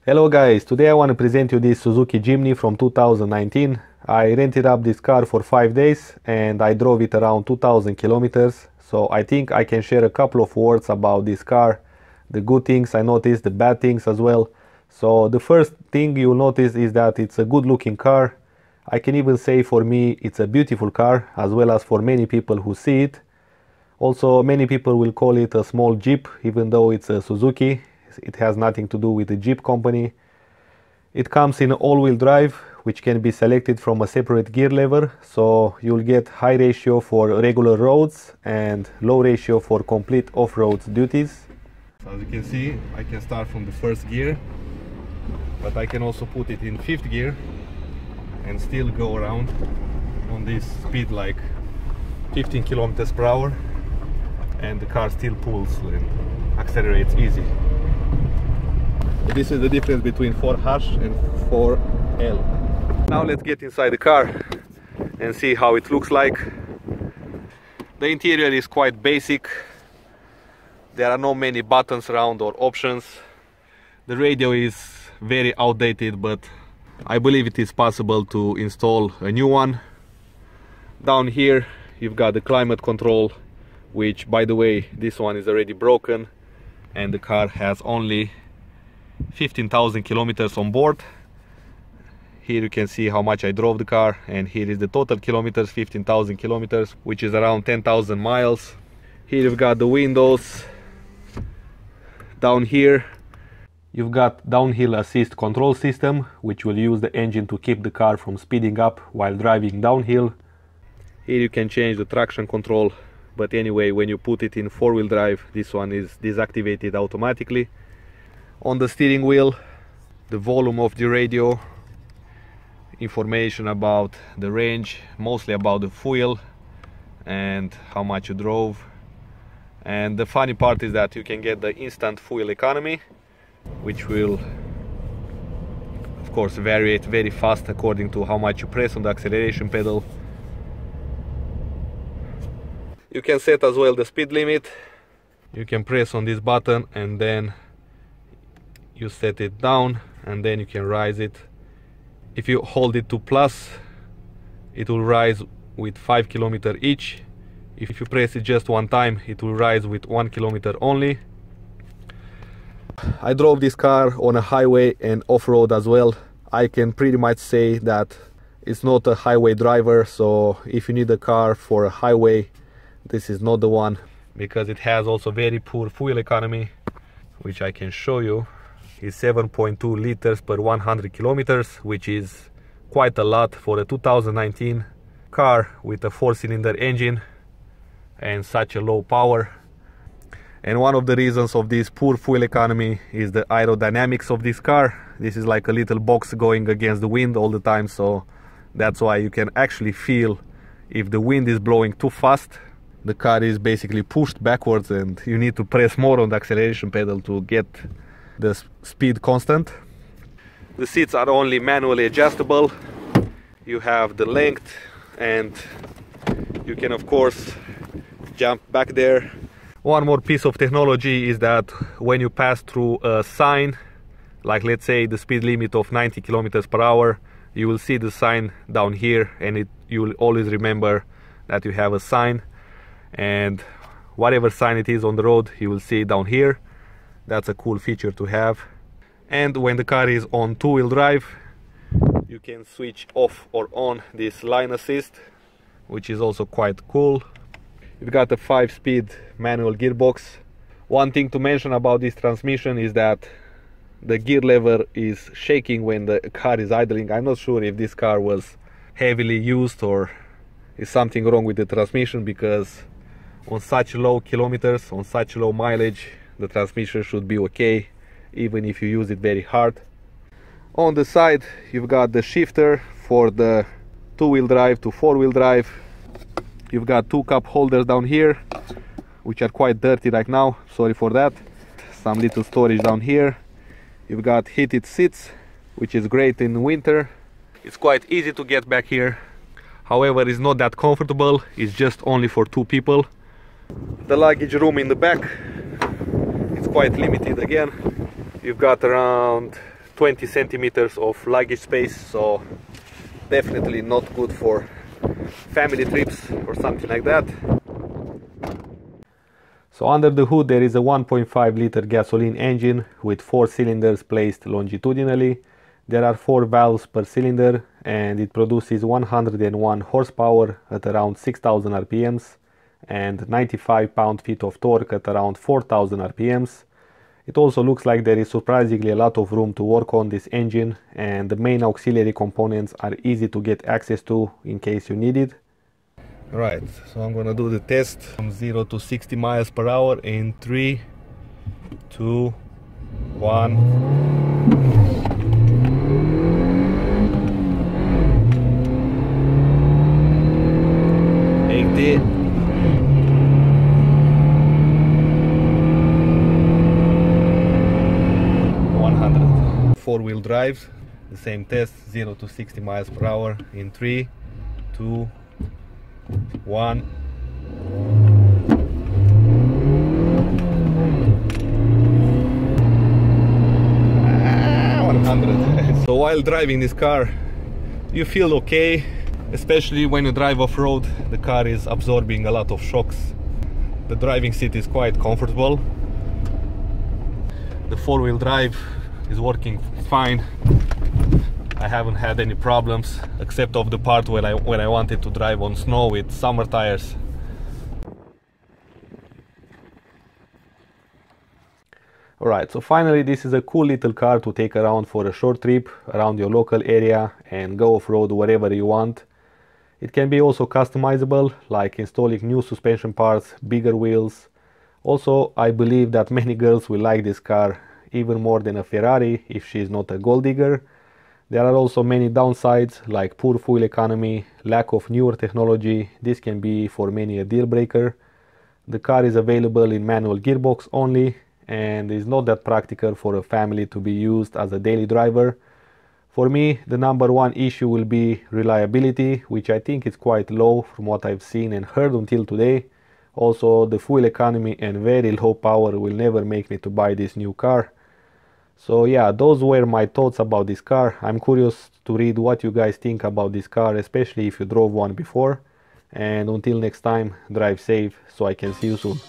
Hello guys, today I want to present you this Suzuki Jimny from 2019. I rented up this car for 5 days and I drove it around 2000 kilometers. So I think I can share a couple of words about this car, the good things I noticed, the bad things as well. So the first thing you'll notice is that it's a good looking car. I can even say for me it's a beautiful car, as well as for many people who see it. Also, many people will call it a small Jeep, even though it's a Suzuki. It has nothing to do with the Jeep company. It comes in all-wheel drive, which can be selected from a separate gear lever, so you'll get high ratio for regular roads and low ratio for complete off-road duties. As you can see, I can start from the first gear, but I can also put it in 5th gear and still go around on this speed like 15 kilometers per hour, and the car still pulls and accelerates easy. This is the difference between 4H and 4L. Now let's get inside the car and see how it looks like. The interior is quite basic. There are not many buttons around or options. The radio is very outdated, but I believe it is possible to install a new one. Down here you've got the climate control, which, by the way, this one is already broken and the car has only 15,000 kilometers on board. Here you can see how much I drove the car, and here is the total kilometers, 15,000 kilometers, which is around 10,000 miles. Here you've got the windows. Down here you've got downhill assist control system, which will use the engine to keep the car from speeding up while driving downhill. Here you can change the traction control, but anyway, when you put it in 4-wheel drive, this one is deactivated automatically. On the steering wheel, the volume of the radio, information about the range, mostly about the fuel and how much you drove. And the funny part is that you can get the instant fuel economy, which will of course vary very fast according to how much you press on the acceleration pedal. You can set as well the speed limit. You can press on this button and then you set it down, and then you can rise it. If you hold it to plus, it will rise with 5 kilometers each. If you press it just one time, it will rise with 1 kilometer only. I drove this car on a highway and off-road as well. I can pretty much say that it's not a highway driver, so if you need a car for a highway, this is not the one, because it has also very poor fuel economy, which I can show you. Is 7.2 liters per 100 kilometers, which is quite a lot for a 2019 car with a 4-cylinder engine and such a low power. And one of the reasons of this poor fuel economy is the aerodynamics of this car. This is like a little box going against the wind all the time, so that's why you can actually feel if the wind is blowing too fast. The car is basically pushed backwards and you need to press more on the acceleration pedal to get the speed constant. The seats are only manually adjustable. You have the length, and you can of course jump back there. One more piece of technology is that when you pass through a sign, like let's say the speed limit of 90 kilometers per hour, you will see the sign down here, and you will always remember that you have a sign, and whatever sign it is on the road, you will see it down here. That's a cool feature to have. And when the car is on 2-wheel drive, you can switch off or on this line assist, which is also quite cool. You've got a 5-speed manual gearbox. One thing to mention about this transmission is that the gear lever is shaking when the car is idling. I'm not sure if this car was heavily used or is something wrong with the transmission, because on such low kilometers, on such low mileage, the transmission should be okay, even if you use it very hard. On the side you've got the shifter for the 2-wheel drive to 4-wheel drive. You've got 2 cup holders down here, which are quite dirty right now, sorry for that. Some little storage down here. You've got heated seats, which is great in winter. It's quite easy to get back here. However, it's not that comfortable. It's just only for 2 people. The luggage room in the back, it's quite limited again. You've got around 20 centimeters of luggage space, so definitely not good for family trips or something like that. So under the hood there is a 1.5 liter gasoline engine with 4 cylinders placed longitudinally. There are 4 valves per cylinder and it produces 101 horsepower at around 6000 rpms and 95 pound-feet of torque at around 4000 rpms. It also looks like there is surprisingly a lot of room to work on this engine, and the main auxiliary components are easy to get access to in case you need it. Right, so I'm gonna do the test from 0 to 60 miles per hour in 3, 2, 1. Four-wheel drive, the same test, 0 to 60 miles per hour in 3, 2, 1. 100. So while driving this car, you feel okay, especially when you drive off-road. The car is absorbing a lot of shocks. The driving seat is quite comfortable. The four-wheel drive is working fine. I haven't had any problems except of the part when I wanted to drive on snow with summer tires. Alright, so finally this is a cool little car to take around for a short trip around your local area and go off-road wherever you want. It can be also customizable, like installing new suspension parts, bigger wheels. Also, I believe that many girls will like this car even more than a Ferrari if she is not a gold digger. There are also many downsides like poor fuel economy, lack of newer technology. This can be for many a deal breaker. The car is available in manual gearbox only and is not that practical for a family to be used as a daily driver. For me, the number one issue will be reliability, which I think is quite low from what I've seen and heard until today. Also, the fuel economy and very low power will never make me to buy this new car. So yeah, those were my thoughts about this car. I'm curious to read what you guys think about this car, especially if you drove one before. And until next time, drive safe so I can see you soon.